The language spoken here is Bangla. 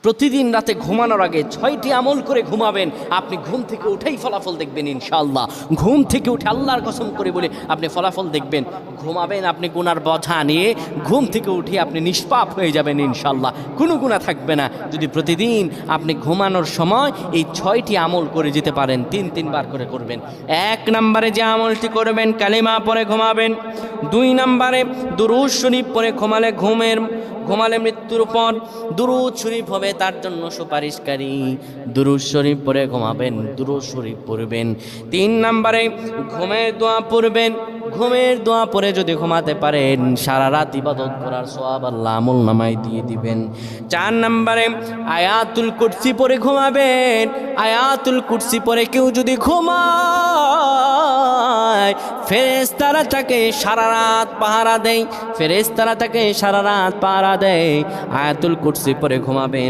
প্রতিদিন রাতে ঘুমানোর আগে 6টি আমল করে ঘুমাবেন, আপনি ঘুম থেকে উঠেই ফলাফল দেখবেন ইনশাআল্লাহ। ঘুম থেকে উঠে আল্লাহর কসম করে বলে আপনি ফলাফল দেখবেন। ঘুমাবেন আপনি গুনার বোঝা নিয়ে, ঘুম থেকে উঠে আপনি নিষ্পাপ হয়ে যাবেন ইনশাআল্লাহ, কোনো গুনাহ থাকবে না। যদি প্রতিদিন আপনি ঘুমানোর সময় এই 6টি আমল করে যেতে পারেন, 3বার করে করবেন। 1 নম্বরে যে আমলটি করবেন, কালিমা পড়ে ঘুমাবেন। 2 নম্বরে দুরূদ শরীফ পড়ে ঘুমালে মৃত্যুর পর দুরূদ শরীফ হবে তার জন্য সুপারিশকারী। দুরূদ শরীফ পড়ে ঘুমাবেন, দুরূদ শরীফ পড়বেন। 3 নম্বরে ঘুমের দোয়া পড়বেন। ঘুমের দোয়া পড়ে যদি ঘুমাতে পারেন, সারা রাত ইবাদত করার সওয়াব আল্লাহ আমলনামায় দিয়ে দিবেন। 4 নম্বরে আয়াতুল কুরসি পড়ে ঘুমাবেন। আয়াতুল কুরসি পড়ে কেউ যদি ঘুমায়, ফেরেশতারা তাকে সারা রাত পাহারা দেয়। ফেরেশতারা তাকে সারা রাত পাহারা দেয়। আয়াতুল কুরসি পড়ে ঘুমাবেন।